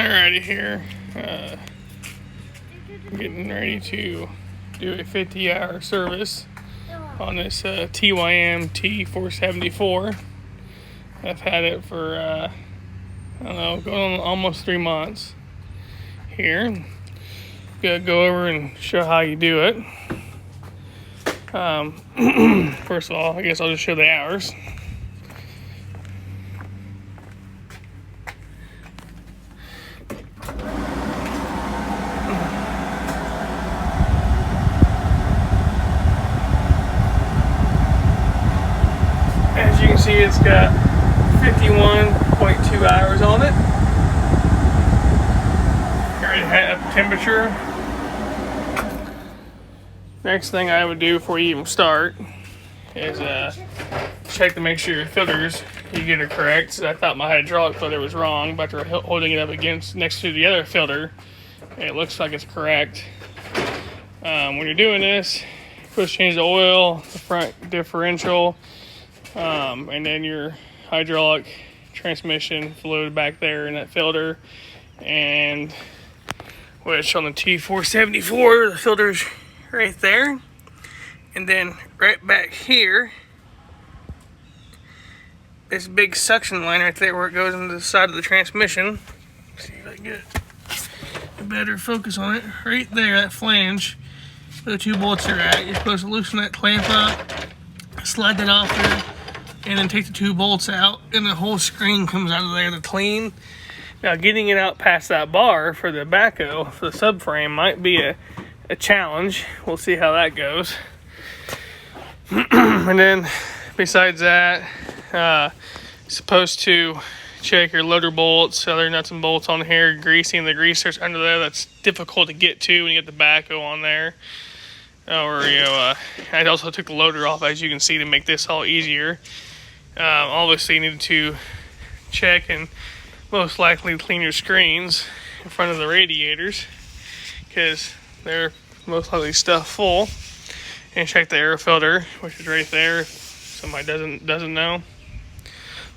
Alrighty here, getting ready to do a 50-hour service on this TYM t474. I've had it for, I don't know, going on almost 3 months here. Gonna go over and show how you do it. First of all, I guess I'll just show the hours. As you can see, it's got 51.2 hours on it. Already had a temperature. Next thing I would do before you even start is check to make sure your filters you get are correct. So I thought my hydraulic filter was wrong, but after holding it up against next to the other filter, it looks like it's correct. When you're doing this, first change the oil, the front differential, and then your hydraulic transmission fluid back there in that filter, and which on the T474 the filter's right there, and then right back here this big suction line right there where it goes into the side of the transmission. Let's see if I can get a better focus on it. Right there, that flange where the two bolts are at, you're supposed to loosen that clamp up, slide that off there, and then take the two bolts out, and the whole screen comes out of there to clean. Now getting it out past that bar for the backhoe, for the subframe, might be a challenge. We'll see how that goes. And then besides that, supposed to check your loader bolts, other nuts and bolts on here, greasing the greasers under there. That's difficult to get to when you get the backhoe on there. Or, you know, I also took the loader off, as you can see, to make this all easier. Obviously you need to check and most likely clean your screens in front of the radiators, because they're most likely stuffed full. And check the air filter, which is right there if somebody doesn't know.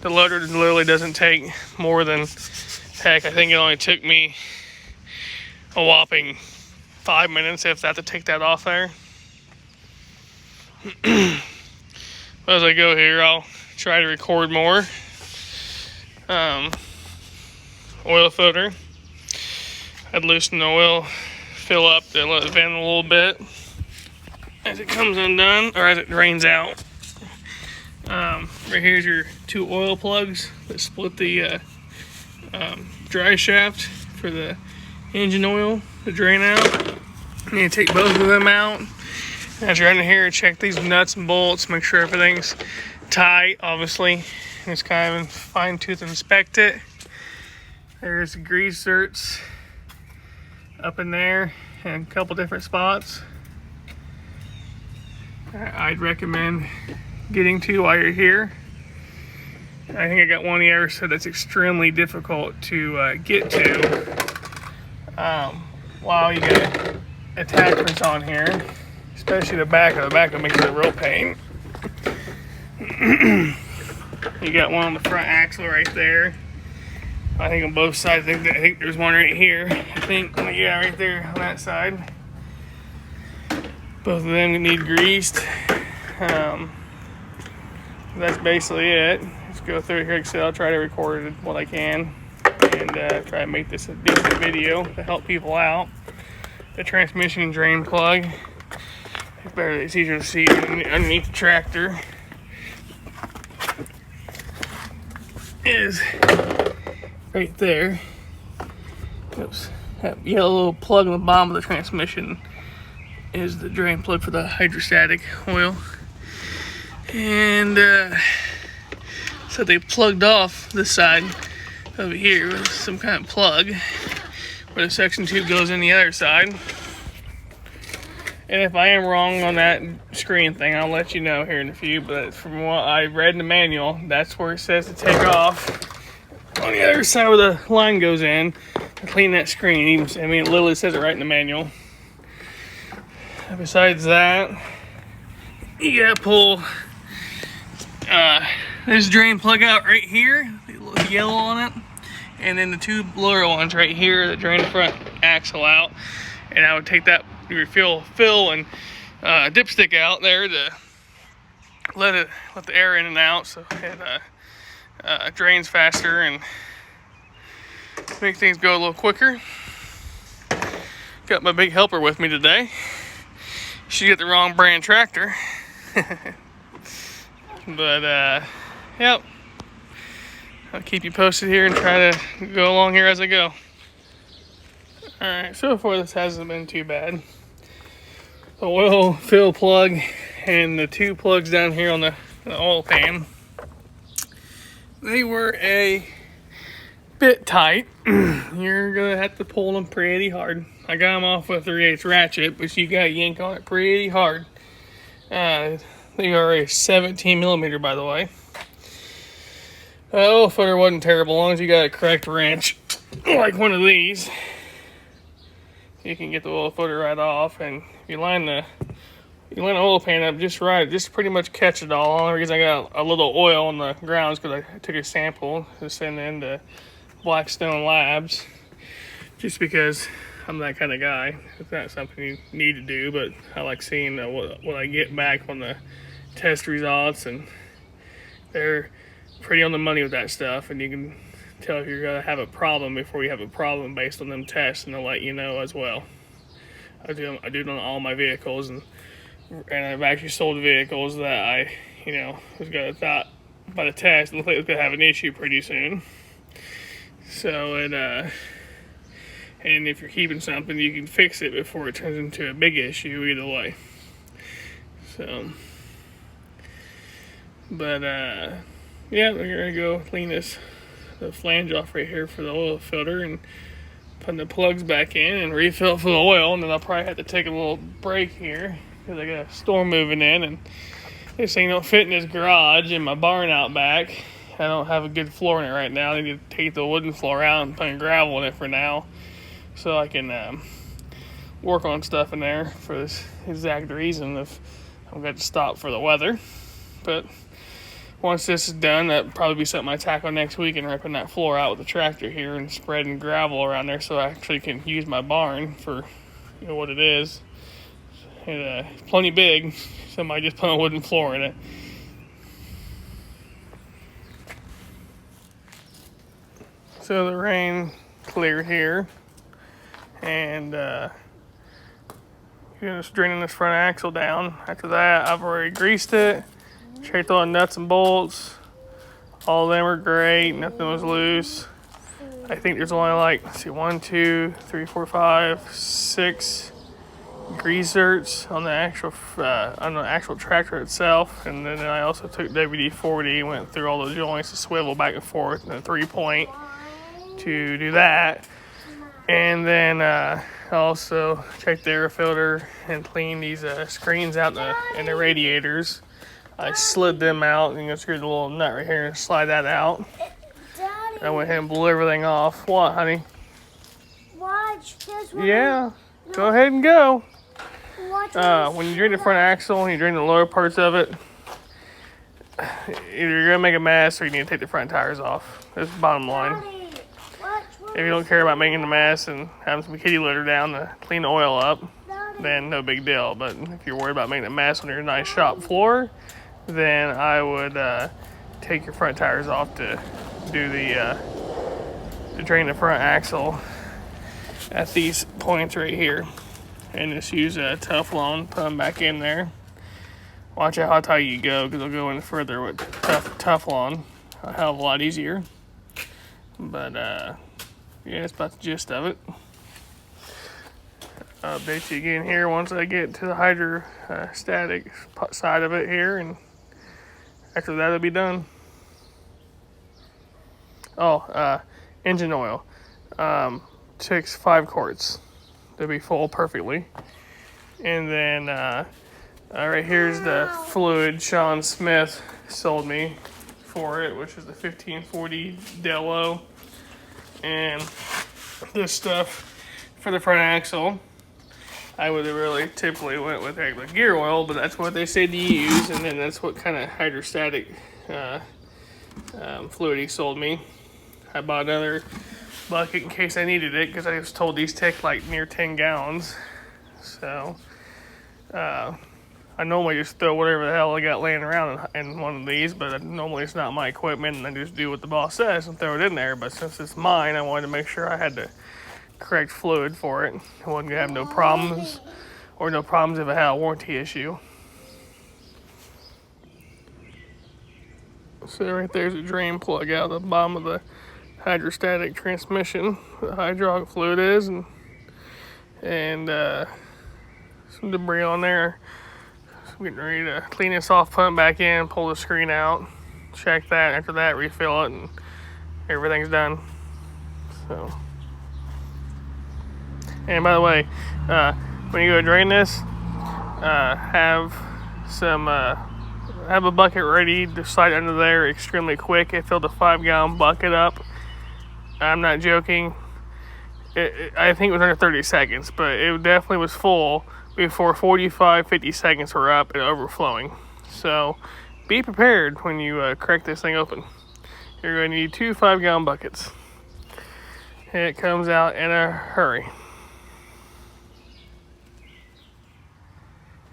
The loader literally doesn't take more than, heck, I think it only took me a whopping 5 minutes, if that, to take that off there. As I go here, I'll try to record more. Oil filter. I'd loosen the oil, fill up the vent a little bit as it comes undone, or as it drains out. Right here's your two oil plugs that split the dry shaft for the engine oil to drain out. You need to take both of them out. As you're under here, check these nuts and bolts, make sure everything's tight, obviously. Just kind of fine tooth inspect it. There's the grease zerks up in there in a couple different spots. I'd recommend getting to while you're here. I think I got one here, so that's extremely difficult to get to while you got attachments on here, especially the back of the backhoe makes it a real pain. You got one on the front axle right there. I think on both sides. I think there's one right here. Yeah, right there on that side. Both of them need greased. That's basically it. Let's go through here. Like I said, I'll try to record what I can and try to make this a decent video to help people out. The transmission drain plug. It's easier to see underneath the tractor. Is right there. Oops. That yellow plug on the bottom of the transmission is the drain plug for the hydrostatic oil. And so they plugged off this side over here with some kind of plug where the suction tube goes in the other side. And if I am wrong on that screen thing, I'll let you know here in a few, but from what I read in the manual, that's where it says to take off. On the other side where the line goes in to clean that screen. I mean, it literally says it right in the manual. Besides that, you gotta pull this drain plug out right here, the yellow on it, and then the two lower ones right here that drain the front axle out. And I would take that fill and dipstick out there to let the air in and out, so it drains faster and make things go a little quicker. Got my big helper with me today. She got the wrong brand tractor. But yep, I'll keep you posted here and try to go along here as I go. Alright, so far this hasn't been too bad. The oil fill plug and the two plugs down here on the oil pan, they were a bit tight. You're gonna have to pull them pretty hard. I got them off with a 3/8 ratchet, but you gotta yank on it pretty hard. They are a 17 millimeter, by the way. The oil footer wasn't terrible, as long as you got a correct wrench, like one of these. You can get the oil footer right off, and if you line the oil pan up just right, just pretty much catch it all. The only reason I got a little oil on the ground is because I took a sample to send in to Blackstone Labs, just because I'm that kind of guy. It's not something you need to do, but I like seeing what I get back on the test results, and they're pretty on the money with that stuff, and you can tell if you're gonna have a problem before you have a problem based on them tests, and they'll let you know as well. I do it on all my vehicles, and I've actually sold vehicles that I, was gonna thought by the test looked like it was gonna have an issue pretty soon. So and if you're keeping something, you can fix it before it turns into a big issue either way. So, but yeah, we're gonna go clean the flange off right here for the oil filter and put the plugs back in and refill for the oil, and then I'll probably have to take a little break here because I got a storm moving in, and this thing don't fit in this garage in my barn out back. I don't have a good floor in it right now. I need to take the wooden floor out and put gravel in it for now, so I can work on stuff in there for this exact reason if I'm going to stop for the weather. But once this is done, that'll probably be something I tackle next week, and ripping that floor out with the tractor here and spreading gravel around there so I actually can use my barn for what it is. It's plenty big. Somebody just put a wooden floor in it. So the rain cleared here, and just draining this front axle down. After that, I've already greased it, checked all the nuts and bolts. All of them are great. Nothing was loose. I think there's only like, let's see, 1, 2, 3, 4, 5, 6 grease zerks on the actual tractor itself. And then I also took WD-40, went through all the joints to swivel back and forth and a 3-point to do that. And then I also checked the air filter and cleaned these screens out in the radiators. I slid them out, and screw the little nut right here and slide that out. I went ahead and blew everything off. What, honey? Watch. Yeah. Go ahead and go. When you drain the front axle and you drain the lower parts of it, either you're going to make a mess or you need to take the front tires off. That's the bottom line. If you don't care about making a mess and having some kitty litter down to clean the oil up, then no big deal. But if you're worried about making a mess on your nice shop floor, then I would take your front tires off to do to drain the front axle at these points right here, and just use a Teflon, put them back in there. Watch out how tight you go, because it'll go in further with Teflon a hell of a lot easier. But yeah, that's about the gist of it. I'll update you again here once I get to the hydrostatic side of it here, and after that it'll be done. Engine oil. Takes 5 quarts to be full perfectly. And then right here's the fluid Sean Smith sold me for it, which is the 1540 Delo. And this stuff for the front axle, I would have really typically went with regular gear oil, but that's what they say to use, and then that's what kind of hydrostatic fluid he sold me. I bought another bucket in case I needed it, because I was told these take like near 10 gallons. So I normally just throw whatever the hell I got laying around in one of these, but normally it's not my equipment, and I just do what the boss says and throw it in there. But since it's mine, I wanted to make sure I had the correct fluid for it. I wasn't gonna have no problems, or no problems if I had a warranty issue. So right there's a drain plug out of the bottom of the hydrostatic transmission where the hydraulic fluid is, and some debris on there. So I'm getting ready to clean this off, put it back in, pull the screen out, check that. After that, refill it, and everything's done. So, and by the way, when you go drain this, have a bucket ready to slide under there extremely quick. It filled a 5-gallon bucket up. I'm not joking. I think it was under 30 seconds, but it definitely was full before 50 seconds were up and overflowing. So be prepared when you crack this thing open. You're going to need 2 5-gallon buckets. It comes out in a hurry.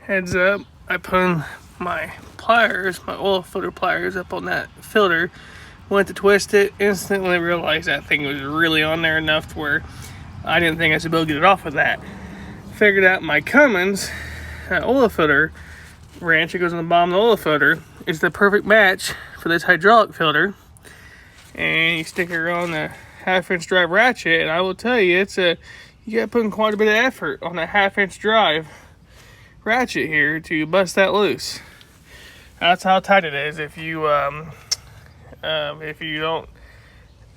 Heads up, I put my pliers, my oil filter pliers, up on that filter. Went to twist it, instantly realized that thing was really on there enough to where I didn't think I should be able to get it off of that. Figured out my Cummins oil filter wrench, it goes on the bottom of the oil filter, is the perfect match for this hydraulic filter. And you stick it around the 1/2-inch drive ratchet, and I will tell you, you got to put in quite a bit of effort on that 1/2-inch drive ratchet here to bust that loose. That's how tight it is. If you don't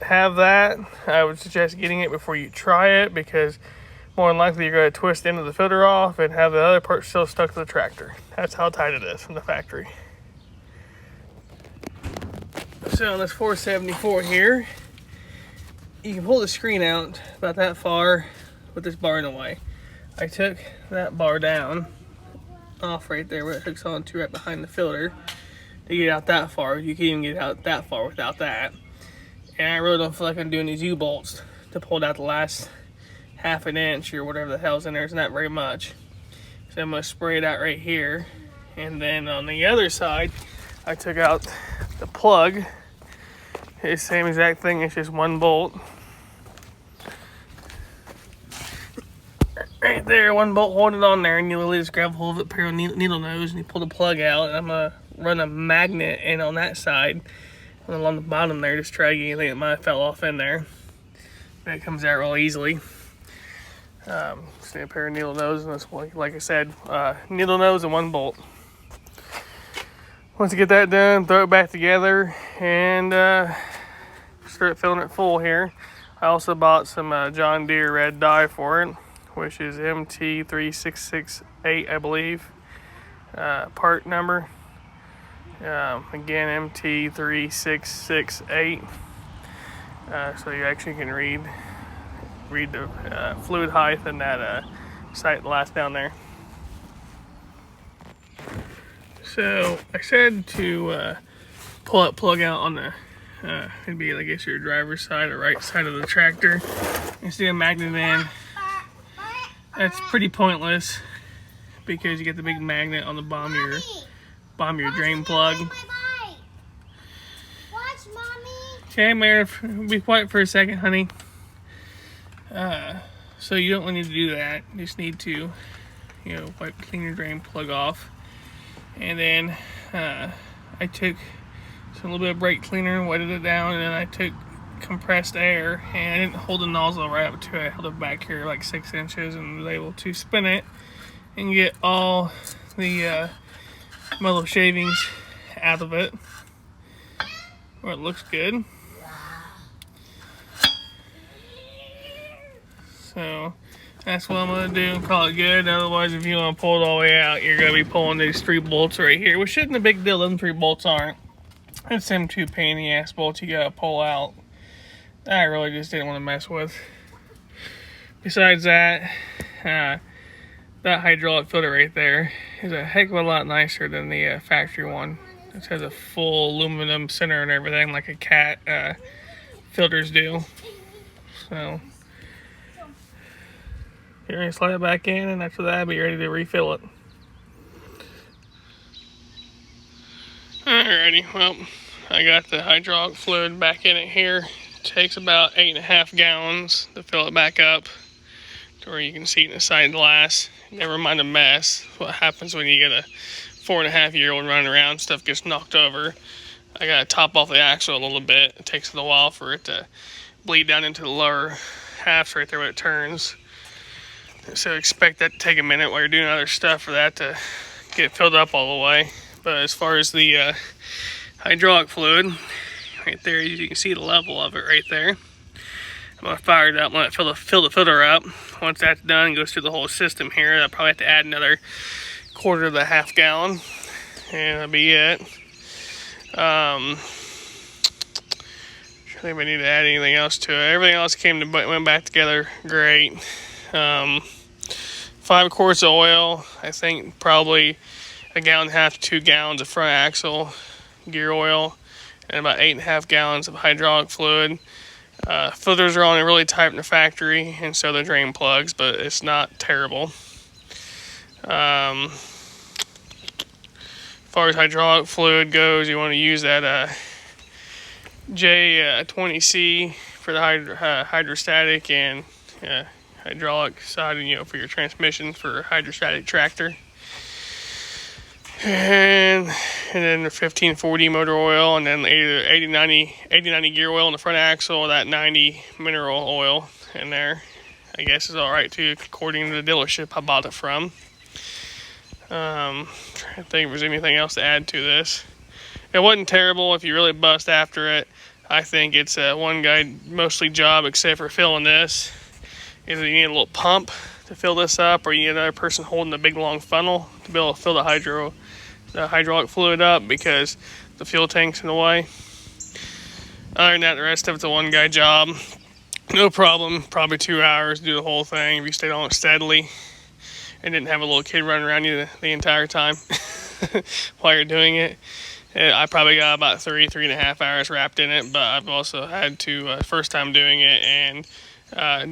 have that, I would suggest getting it before you try it, because more than likely you're going to twist the end of the filter off and have the other part still stuck to the tractor. That's how tight it is from the factory. So on this 474 here, you can pull the screen out about that far with this bar in the way. I took that bar down off right there where it hooks onto right behind the filter to get out that far. You can even get out that far without that. And I really don't feel like I'm doing these U-bolts to pull out the last 1/2 inch or whatever the hell's in there. It's not very much. So I'm going to spray it out right here. And then on the other side, I took out the plug. It's the same exact thing, it's just 1 bolt. Right there, 1 bolt holding it on there, and you literally just grab hold of it, pair of needle nose, and you pull the plug out. And I'm going to run a magnet in on that side. And along the bottom there, just try to get anything that might have fell off in there. But it comes out real easily. Just need a pair of needle nose, and that's, like I said, needle nose and 1 bolt. Once you get that done, throw it back together and start filling it full here. I also bought some John Deere red dye for it, which is MT3668, I believe, part number. Again, MT3668. So you actually can read the fluid height and that sight last down there. So I said to pull that plug out on the it'd be, I guess, your driver's side or right side of the tractor instead of magnet in. That's pretty pointless because you get the big magnet on the bottom of your drain plug. Okay, Mary, be quiet for a second, honey. So you don't need to do that. You just need to, clean your drain plug off. And then I took a little bit of brake cleaner, wetted it down, and then I took compressed air, and I didn't hold the nozzle right up to it. I held it back here like 6 inches and was able to spin it and get all the metal shavings out of it where it looks good. So that's what I'm going to do and call it good. Otherwise, if you want to pull it all the way out, you're going to be pulling these 3 bolts right here, which isn't a big deal. Them 3 bolts aren't. It's them 2 pain in the ass bolts you got to pull out. I really just didn't want to mess with. Besides that, that hydraulic filter right there is a heck of a lot nicer than the factory one. It has a full aluminum center and everything like a Cat filters do. So you're going to slide it back in, and after that, be ready to refill it. Alrighty, well, I got the hydraulic fluid back in it here. It takes about 8.5 gallons to fill it back up to where you can see it in the side glass. Never mind a mess. What happens when you get a 4.5-year-old running around, stuff gets knocked over. I got to top off the axle a little bit. It takes a little while for it to bleed down into the lower halves right there when it turns. So expect that to take a minute while you're doing other stuff for that to get filled up all the way. But as far as the hydraulic fluid, right there, you can see the level of it right there. I'm going to fire it up, let it fill the filter up. Once that's done, it goes through the whole system here. I'll probably have to add another 1/4 gallon, and that'll be it. I think we need to add anything else to it. Everything else went back together great. 5 quarts of oil, I think probably 1.5 gallons to 2 gallons of front axle gear oil, and about 8.5 gallons of hydraulic fluid. Filters are on really tight in the factory, and so the drain plugs, but it's not terrible. As far as hydraulic fluid goes, you want to use that J20C for the hydrostatic and hydraulic side, for your transmission for hydrostatic tractor. And then the 1540 motor oil, and then either 8090 gear oil in the front axle, or that 90 mineral oil in there. I guess is all right too, according to the dealership I bought it from. Trying to think if there's anything else to add to this. It wasn't terrible if you really bust after it. I think it's a one guy mostly job, except for filling this. Either you need a little pump to fill this up, or you need another person holding the big long funnel to be able to fill the hydraulic fluid up, because the fuel tank's in the way. Other than that, the rest of it's a one guy job. No problem. Probably 2 hours to do the whole thing if you stayed on it steadily and didn't have a little kid running around you the entire time while you're doing it. I probably got about 3.5 hours wrapped in it, but I've also had to, first time doing it, and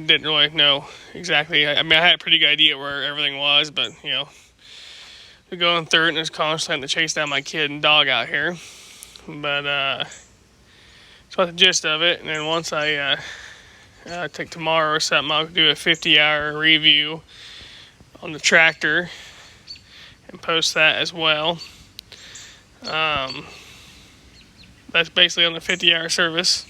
didn't really know exactly. I mean, I had a pretty good idea where everything was, but, going through it, and it's constantly having to chase down my kid and dog out here. But that's about the gist of it. And then once I take tomorrow or something, I'll do a 50-hour review on the tractor and post that as well. That's basically on the 50-hour service.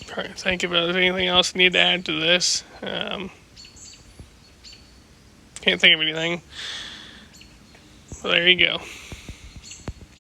Trying to think if there's anything else I need to add to this. Can't think of anything. Well, there you go.